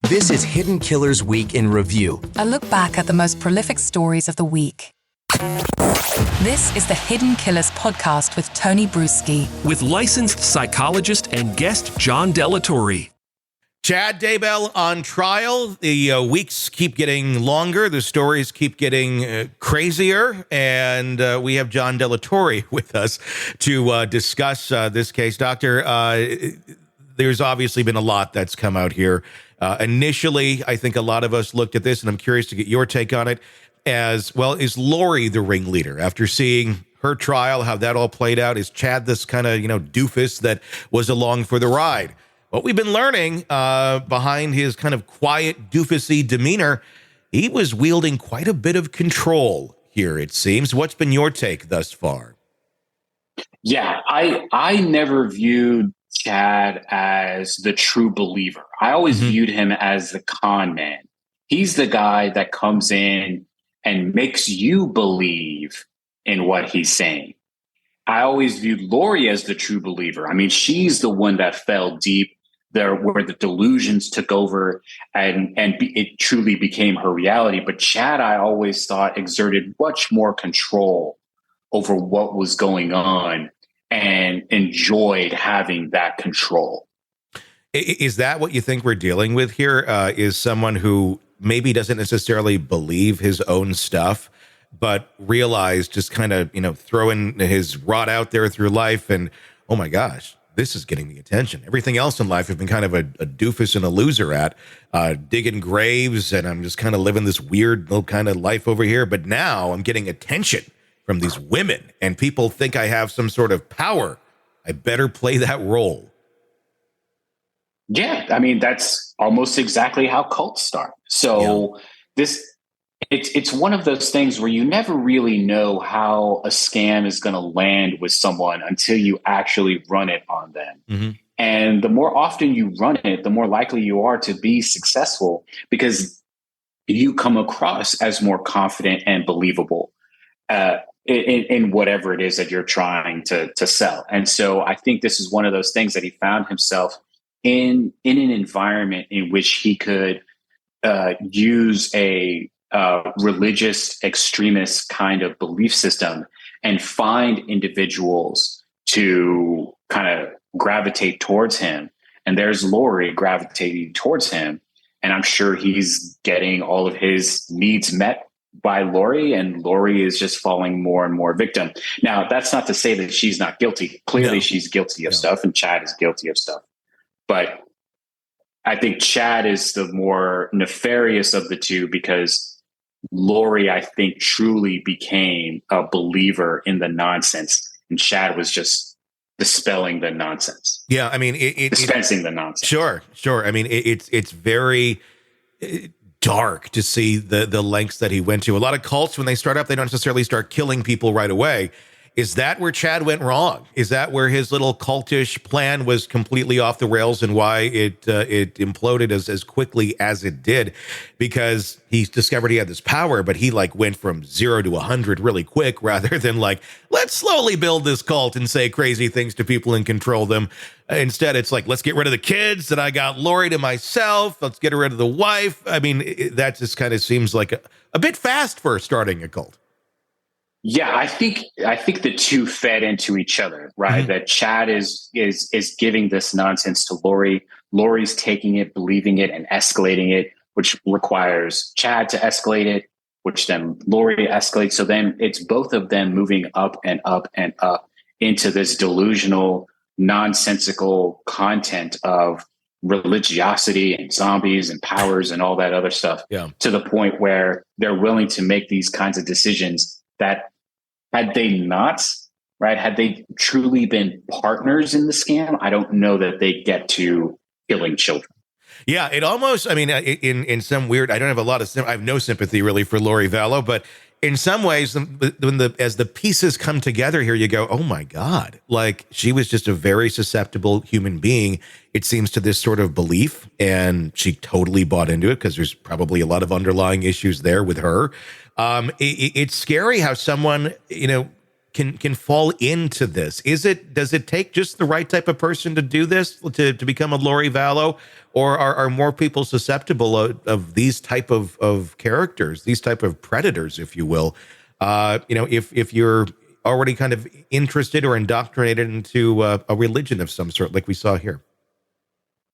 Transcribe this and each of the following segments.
This is Hidden Killers Week in Review. A look back at the most prolific stories of the week. This is the Hidden Killers podcast with Tony Brueski. With licensed psychologist and guest John Delatorre. Chad Daybell on trial. The weeks keep getting longer. The stories keep getting crazier. And we have John Delatorre with us to discuss this case. Doctor, there's obviously been a lot that's come out here. Initially, I think a lot of us looked at this, and I'm curious to get your take on it, as well. Is Lori the ringleader? After seeing her trial, how that all played out, is Chad this kind of, doofus that was along for the ride? What we've been learning behind his kind of quiet, doofusy demeanor, he was wielding quite a bit of control here, it seems. What's been your take thus far? Yeah, I never viewed Chad as the true believer. I always viewed him as the con man. He's the guy that comes in and makes you believe in what he's saying. I always viewed Lori as the true believer. I mean, she's the one that fell deep there, where the delusions took over and it truly became her reality. But Chad, I always thought, exerted much more control over what was going on and enjoyed having that control. Is that what you think we're dealing with here? Is someone who maybe doesn't necessarily believe his own stuff, but realized, just kind of, throwing his rod out there through life and, oh my gosh, this is getting the attention. Everything else in life has been kind of a doofus and a loser at, digging graves, and I'm just kind of living this weird little kind of life over here. But now I'm getting attention from these women, and people think I have some sort of power. I better play that role. Yeah, I mean, that's almost exactly how cults start. So it's one of those things where you never really know how a scam is going to land with someone until you actually run it on them. Mm-hmm. And the more often you run it, the more likely you are to be successful, because you come across as more confident and believable in whatever it is that you're trying to sell. And so I think this is one of those things that he found himself in an environment in which he could use a religious extremist kind of belief system and find individuals to kind of gravitate towards him. And there's Lori gravitating towards him. And I'm sure he's getting all of his needs met by Lori, and Lori is just falling more and more victim. Now, that's not to say that she's not guilty. Clearly, she's guilty of stuff, and Chad is guilty of stuff. But I think Chad is the more nefarious of the two, because Lori, I think, truly became a believer in the nonsense, and Chad was just dispelling the nonsense. Yeah, I mean, dispensing the nonsense. Sure. I mean, it's very dark to see the lengths that he went to. A lot of cults, when they start up, they don't necessarily start killing people right away. Is that where Chad went wrong? Is that where his little cultish plan was completely off the rails, and why it imploded as quickly as it did? Because he discovered he had this power, but he went from 0 to 100 really quick, rather than let's slowly build this cult and say crazy things to people and control them. Instead, it's let's get rid of the kids, and I got Lori to myself. Let's get rid of the wife. I mean, that just kind of seems like a bit fast for starting a cult. Yeah, I think the two fed into each other, right? Mm-hmm. That Chad is giving this nonsense to Lori. Lori's taking it, believing it, and escalating it, which requires Chad to escalate it, which then Lori escalates. So then it's both of them moving up and up and up into this delusional, nonsensical content of religiosity and zombies and powers and all that other stuff, to the point where they're willing to make these kinds of decisions that, had they truly been partners in the scam, I don't know that they get to killing children. Yeah, it almost, I mean, in some weird, I don't have a lot of, I have no sympathy really for Lori Vallow, but in some ways, as the pieces come together here, you go, oh my God, she was just a very susceptible human being, it seems, to this sort of belief, and she totally bought into it, because there's probably a lot of underlying issues there with her. It's scary how someone, can fall into this? Does it take just the right type of person to do this, to become a Lori Vallow, or are more people susceptible of these type of characters, these type of predators, if you will? If you're already kind of interested or indoctrinated into a religion of some sort, like we saw here.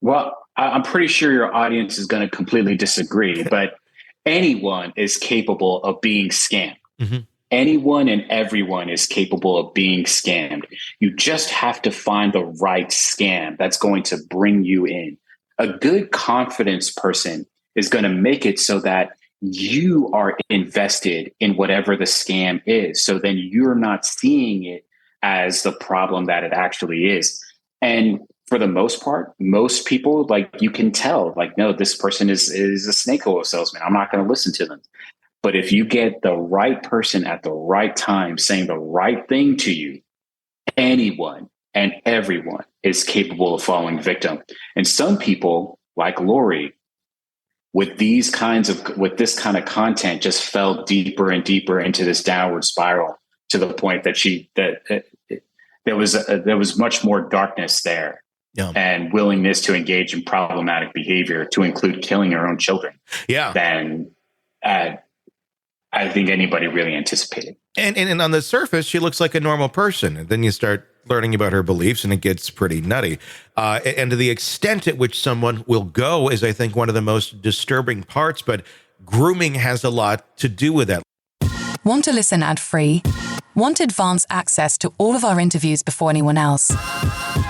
Well, I'm pretty sure your audience is going to completely disagree, but anyone is capable of being scammed. Mm-hmm. Anyone and everyone is capable of being scammed. You just have to find the right scam that's going to bring you in. A good confidence person is going to make it so that you are invested in whatever the scam is. So then you're not seeing it as the problem that it actually is. And for the most part, most people, like, you can tell, like, no, this person is a snake oil salesman. I'm not going to listen to them. But if you get the right person at the right time saying the right thing to you, anyone and everyone is capable of falling victim. And some people, like Lori, with this kind of content, just fell deeper and deeper into this downward spiral, to the point that there was much more darkness there. Yeah. And willingness to engage in problematic behavior, to include killing her own children. Yeah. Than I think anybody really anticipated. And on the surface, she looks like a normal person. And then you start learning about her beliefs, and it gets pretty nutty. And to the extent at which someone will go is, I think, one of the most disturbing parts. But grooming has a lot to do with that. Want to listen ad-free? Want advanced access to all of our interviews before anyone else?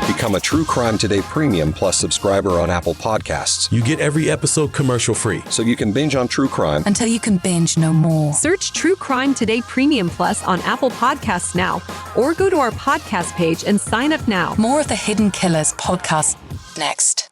Become a True Crime Today Premium Plus subscriber on Apple Podcasts. You get every episode commercial free, so you can binge on true crime until you can binge no more. Search True Crime Today Premium Plus on Apple Podcasts now, or go to our podcast page and sign up now. More of the Hidden Killers podcast next.